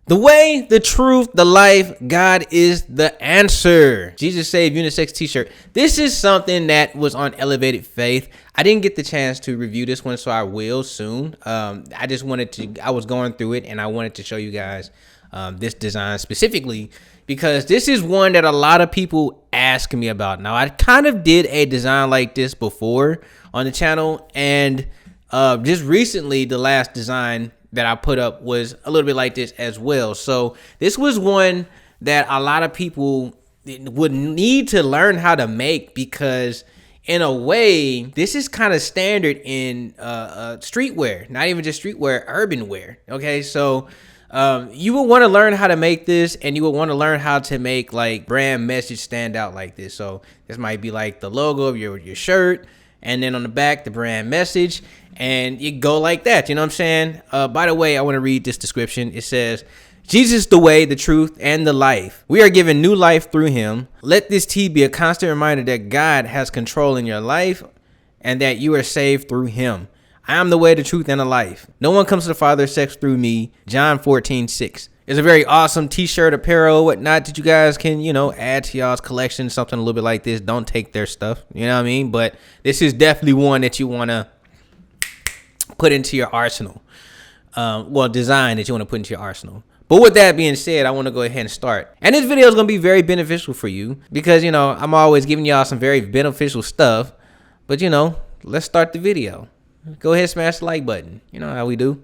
The way, the truth, the life, God is the answer. Jesus Saved Unisex t-shirt. This is something that was on Elevated Faith. I didn't get the chance to review this one, so I will soon. I was going through it and I wanted to show you guys this design specifically because this is one that a lot of people ask me about. Now, I kind of did a design like this before on the channel, and just recently, the last design that I put up was a little bit like this as well. So this was one that a lot of people would need to learn how to make, because in a way, this is kind of standard in streetwear, not even just streetwear, urban wear. Okay, so you would want to learn how to make this, and you would want to learn how to make like brand message stand out like this. So this might be like the logo of your shirt, and then on the back, the brand message, and you go like that. You know what I'm saying? By the way, I want to read this description. It says, Jesus, the way, the truth, and the life. We are given new life through him. Let this tee be a constant reminder that God has control in your life and that you are saved through him. I am the way, the truth, and the life. No one comes to the Father except through me. John 14:6. It's a very awesome t-shirt, apparel, whatnot that you guys can, add to y'all's collection. Something a little bit like this. Don't take their stuff. You know what I mean? But this is definitely one that you want to put into your arsenal. Design that you want to put into your arsenal. But with that being said, I want to go ahead and start. And this video is going to be very beneficial for you because, I'm always giving y'all some very beneficial stuff. But, let's start the video. Go ahead and smash the like button. You know how we do.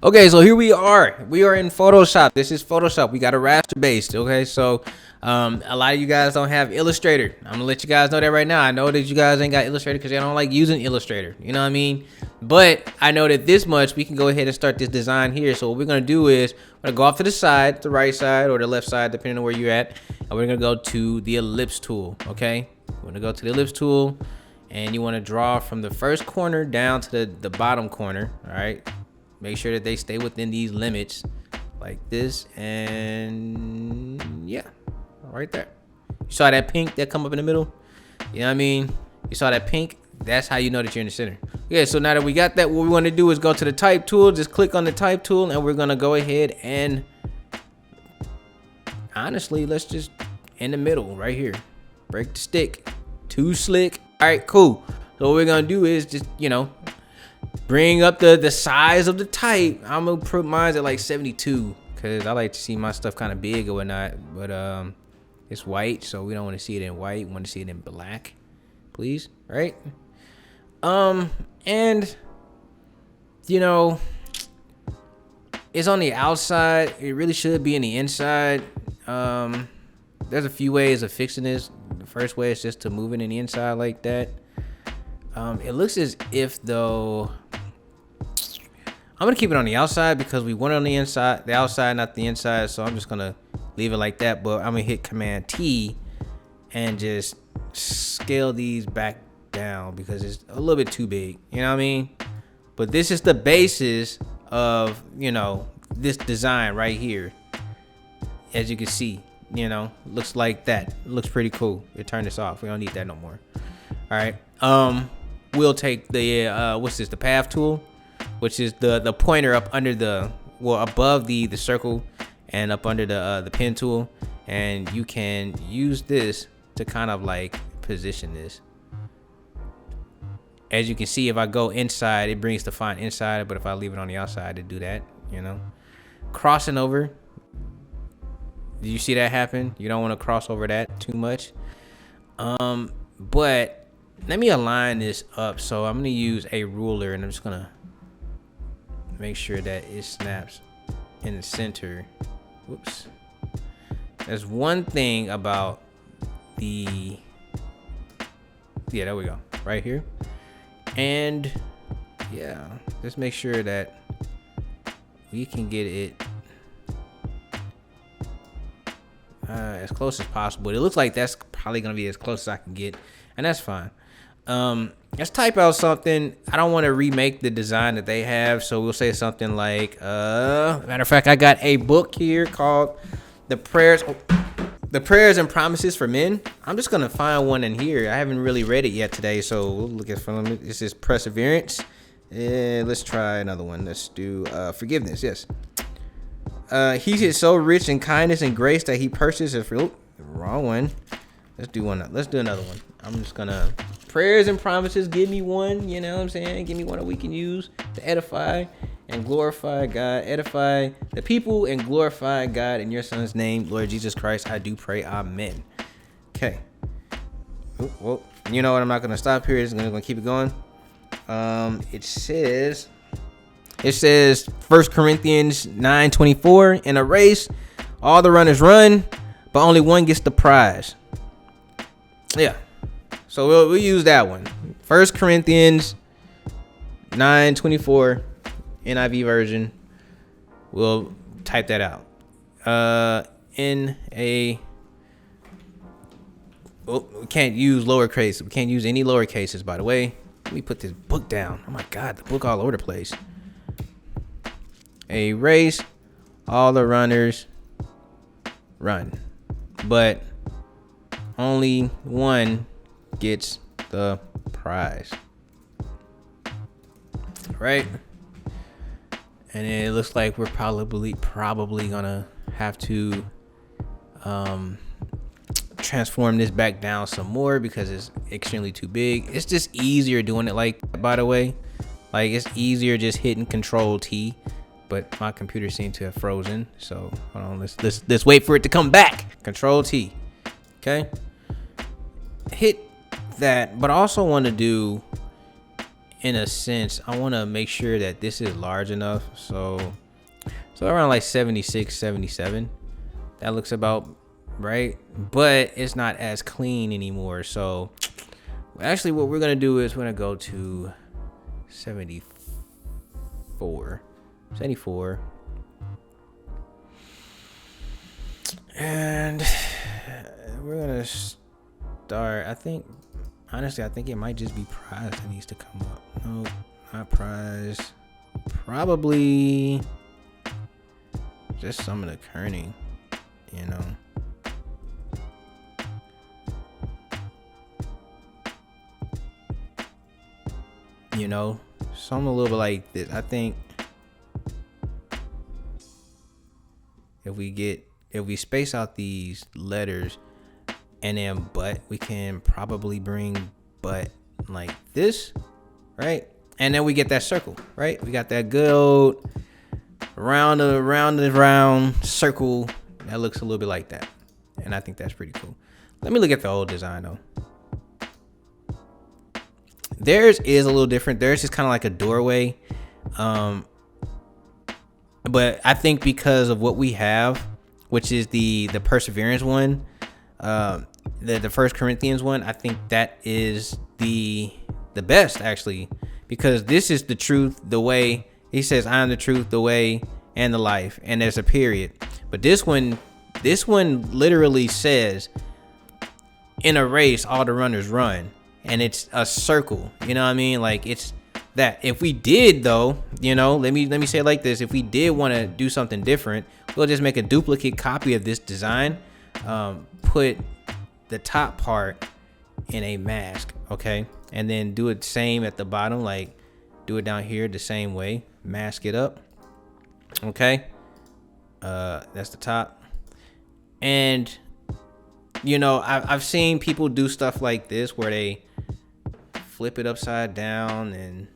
Okay, so here we are. We are in Photoshop. This is Photoshop. We got a raster based. Okay, so a lot of you guys don't have Illustrator. I'm gonna let you guys know that right now. I know that you guys ain't got Illustrator because you don't like using Illustrator. You know what I mean? But I know that this much, we can go ahead and start this design here. So what we're gonna do is we're gonna go off to the side, the right side or the left side, depending on where you're at, and we're gonna go to the ellipse tool. Okay, we're gonna go to the ellipse tool, and you want to draw from the first corner down to the bottom corner. All right. Make sure that they stay within these limits like this, and yeah, right there. You saw that pink that come up in the middle? You know what I mean? You saw that pink? That's how you know that you're in the center. Yeah, so now that we got that, what we want to do is go to the type tool. Just click on the type tool, and we're going to go ahead and honestly, let's just in the middle right here. Break the stick. Too slick. All right, cool. So what we're going to do is just, bring up the size of the type. I'm gonna put mine at like 72 because I like to see my stuff kind of big or whatnot. But it's white, so we don't want to see it in white. We want to see it in black, please. Right? And it's on the outside. It really should be in the inside. There's a few ways of fixing this. The first way is just to move it in the inside like that. It looks as if though I'm gonna keep it on the outside because we want it on the inside, the outside, not the inside. So I'm just gonna leave it like that. But I'm gonna hit Command T and just scale these back down because it's a little bit too big. You know what I mean? But this is the basis of this design right here. As you can see, looks like that. Looks pretty cool. You turn this off. We don't need that no more. All right. We'll take the what's this? The path tool, which is the pointer up under above the circle and up under the pen tool, and you can use this to kind of like position this. As you can see, if I go inside, it brings the font inside, but if I leave it on the outside, it do that. Crossing over. Did you see that happen? You don't want to cross over that too much. But let me align this up. So I'm going to use a ruler, and I'm just going to make sure that it snaps in the center. Whoops. There's one thing about yeah, there we go. Right here. And yeah, just make sure that we can get it as close as possible. It looks like that's probably going to be as close as I can get, and that's fine. Let's type out something. I don't want to remake the design that they have, so we'll say something like matter of fact, I got a book here called The Prayers The prayers and promises for men. I'm just gonna find one in here. I haven't really read it yet today, so we'll look at this is perseverance. Let's try another one. Let's do forgiveness. Yes. He is so rich in kindness and grace that he purchases fruit. Wrong one. Let's do one. Let's do another one. I'm just gonna prayers and promises. Give me one. You know what I'm saying? Give me one that we can use to edify and glorify God. Edify the people and glorify God in your Son's name, Lord Jesus Christ. I do pray. Amen. Okay. Well, you know what? I'm not gonna stop here. I'm gonna keep it going. It says 1 Corinthians 9:24, in a race all the runners run, but only one gets the prize. Yeah, so we'll use that one. 1 Corinthians 9:24, NIV version. We'll type that out. We can't use lowercase. We can't use any lower cases, by the way. Let me put this book down. Oh my God, the book all over the place. A race, all the runners run, but only one gets the prize. Right? And it looks like we're probably gonna have to transform this back down some more because it's extremely too big. It's just easier doing it like that, by the way. Like, it's easier just hitting Control T, but my computer seemed to have frozen. So hold on, let's wait for it to come back. Control T. Okay. Hit that, but I also want to do, in a sense, I want to make sure that this is large enough. So around like 76, 77. That looks about right, but it's not as clean anymore. So actually what we're gonna do is we're gonna go to 74, and we're gonna start. I think it might just be prize that needs to come up. No, not prize. Probably just some of the kerning, you know. You know, something a little bit like this. I think if we space out these letters and then but, we can probably bring but like this, right? And then we get that circle, right? We got that good old round circle that looks a little bit like that. And I think that's pretty cool. Let me look at the old design though. Theirs is a little different. Theirs is kind of like a doorway. But I think because of what we have, which is the perseverance one, the 1 Corinthians one, I think that is the best actually, because this is the truth, the way. He says, I am the truth, the way, and the life, and there's a period. But this one literally says, in a race all the runners run, and it's a circle. You know what I mean? Like, it's that. If we did though, you know, let me say it like this: if we did want to do something different, we'll just make a duplicate copy of this design, put the top part in a mask, okay, and then do it same at the bottom, like do it down here the same way, mask it up, okay. That's the top. And you know, I've seen people do stuff like this where they flip it upside down, and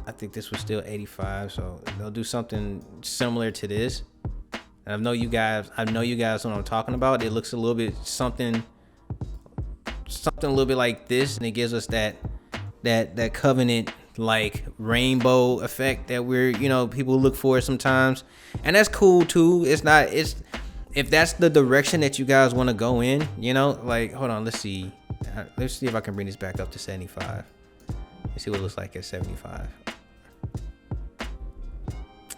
I think this was still 85, so they'll do something similar to this. And I know you guys know what I'm talking about. It looks a little bit something a little bit like this, and it gives us that covenant like rainbow effect that people look for sometimes, and that's cool too. If that's the direction that you guys want to go in, like, hold on, let's see if I can bring this back up to 75. Let's see what it looks like at 75.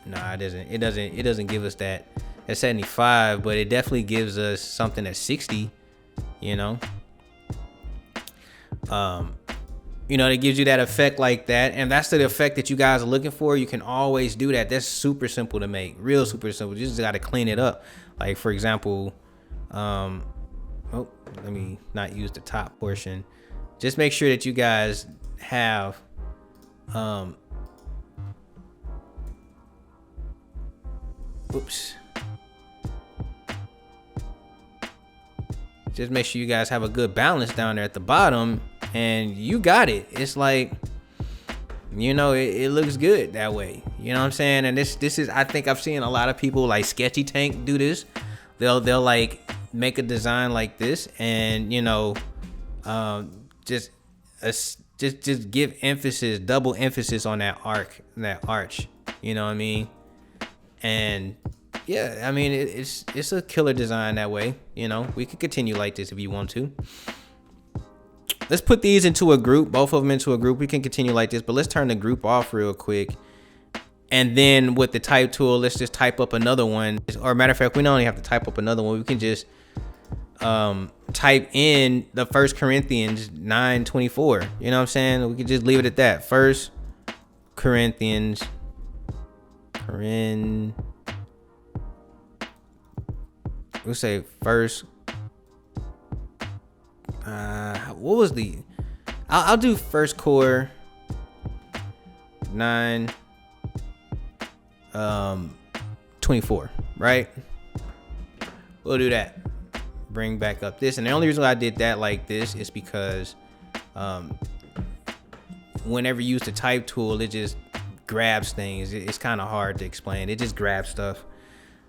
Nah, it doesn't give us that at 75, but it definitely gives us something at 60, You know, it gives you that effect like that. And that's the effect that you guys are looking for. You can always do that. That's super simple to make. Real super simple. You just got to clean it up. Like, for example, let me not use the top portion. Just make sure that you guys have just make sure you guys have a good balance down there at the bottom, and you got it. It's like, you know, it looks good that way. You know what I'm saying? And this is, I think I've seen a lot of people like Sketchy Tank do this. They'll like make a design like this, and you know, just give emphasis, double emphasis on that arch. You know what I mean? And yeah, I mean, it's a killer design that way. You know, we could continue like this if you want to. Let's put these into a group, both of them into a group. We can continue like this, but let's turn the group off real quick. And then with the type tool, let's just type up another one. Or matter of fact, we don't only have to type up another one. We can just type in the 1 Corinthians 9:24. You know what I'm saying? We can just leave it at that. 1 Corinthians. We'll say first. What was the? I'll do 1 Cor 9:24. Right? We'll do that. Bring back up this, and the only reason why I did that like this is because whenever you use the type tool, it just grabs things. It's kind of hard to explain. It just grabs stuff.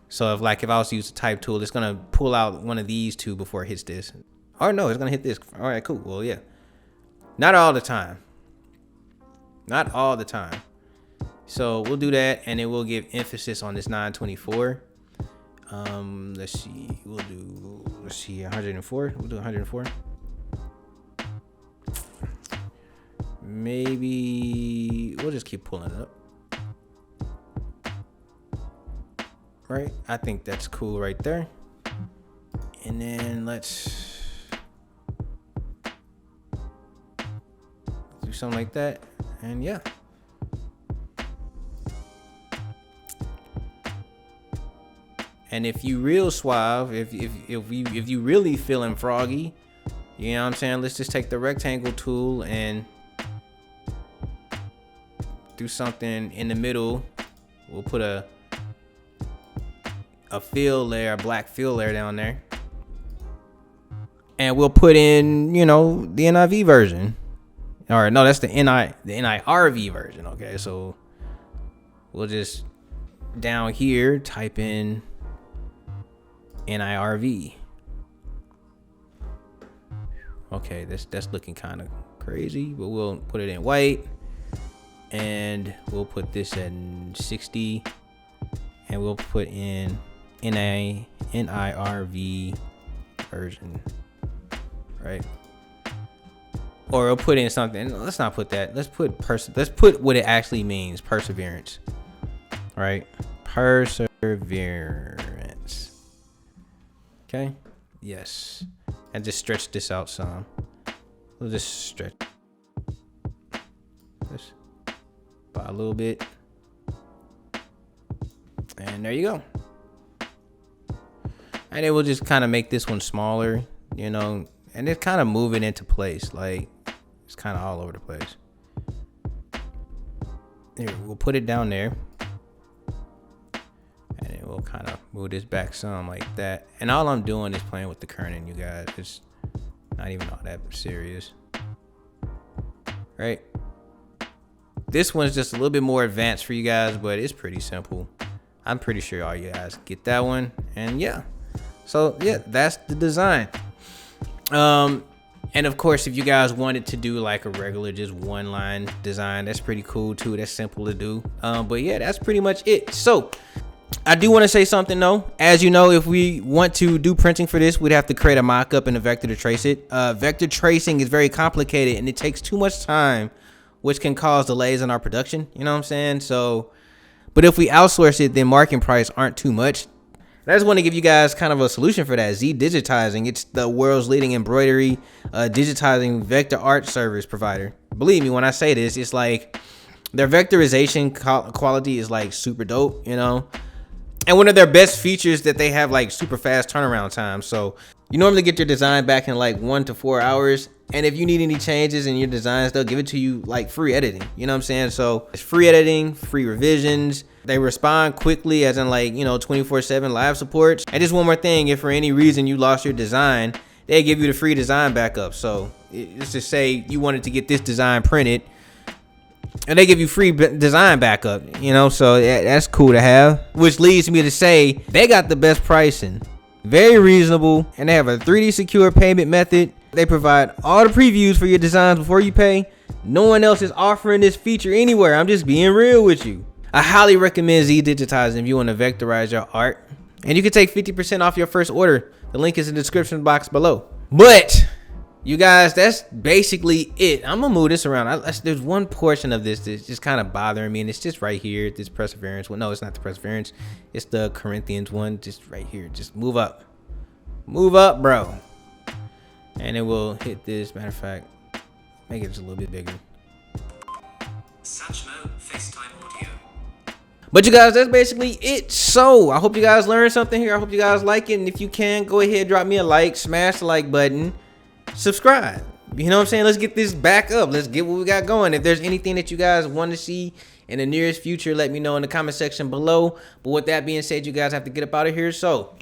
So if I was to use the type tool, it's gonna pull out one of these two before it hits this. Or no, it's gonna hit this. All right, cool. Well, yeah. Not all the time. Not all the time. So we'll do that, and then we'll give emphasis on this 9:24. Let's see. Let's see, 104. We'll do 104. Maybe we'll just keep pulling it up. Right? I think that's cool right there. And then let's do something like that. And yeah. And if you real suave, if you really feeling froggy, you know what I'm saying? Let's just take the rectangle tool and do something in the middle. We'll put a fill layer, a black fill layer down there. And we'll put in, you know, the NIV version. All right, no, that's the NIRV version. Okay, so we'll just down here type in NIRV. Okay, that's looking kind of crazy, but we'll put it in white, and we'll put this at 60, and we'll put in NIRV version, right? Or we'll put in something. Let's not put that. Let's put what it actually means. Perseverance, right? Perseverance. Okay. Yes. And just stretch this out some. We'll just stretch this by a little bit. And there you go. And then we'll just kind of make this one smaller, you know, and it's kind of moving into place. Like, it's kind of all over the place. Here, we'll put it down there. And then we'll kind of move this back some like that. And all I'm doing is playing with the kerning, you guys. It's not even all that serious. Right? This one's just a little bit more advanced for you guys, but it's pretty simple. I'm pretty sure all you guys get that one. And yeah. So yeah, that's the design. And of course, if you guys wanted to do like a regular just one line design, that's pretty cool too. That's simple to do. But yeah, that's pretty much it. So I do want to say something though. As you know, if we want to do printing for this, we'd have to create a mock-up and a vector to trace it. Vector tracing is very complicated and it takes too much time, which can cause delays in our production. You know what I'm saying? So, but if we outsource it, then marketing price aren't too much. And I just want to give you guys kind of a solution for that. Z Digitizing. It's the world's leading embroidery, digitizing vector art service provider. Believe me when I say this, it's like their vectorization quality is like super dope, you know. And one of their best features that they have like super fast turnaround time. So you normally get your design back in like 1 to 4 hours. And if you need any changes in your designs, they'll give it to you like free editing. You know what I'm saying? So it's free editing, free revisions. They respond quickly, as in like, you know, 24/7 live support. And just one more thing, if for any reason you lost your design, they give you the free design backup. So let's just say you wanted to get this design printed, and they give you free design backup, you know, so that's cool to have. Which leads me to say they got the best pricing, very reasonable, and they have a 3D secure payment method. They provide all the previews for your designs before you pay. No one else is offering this feature anywhere. I'm just being real with you. I highly recommend Z-Digitizing if you want to vectorize your art. And you can take 50% off your first order. The link is in the description box below. But you guys, that's basically it. I'm gonna move this around. There's one portion of this that's just kind of bothering me, and it's just right here, this perseverance. Well, no, it's not the perseverance. It's the Corinthians one, just right here. Just move up. Move up, bro. And it will hit this. Matter of fact, make it just a little bit bigger. Such no FaceTime audio. But you guys, that's basically it. So I hope you guys learned something here. I hope you guys like it. And if you can, go ahead, drop me a like, smash the like button. Subscribe. You know what I'm saying? Let's get this back up. Let's get what we got going. If there's anything that you guys want to see in the nearest future, let me know in the comment section below. But with that being said, you guys have to get up out of here. So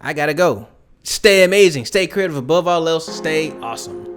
I gotta go. Stay amazing. Stay creative. Above all else, stay awesome.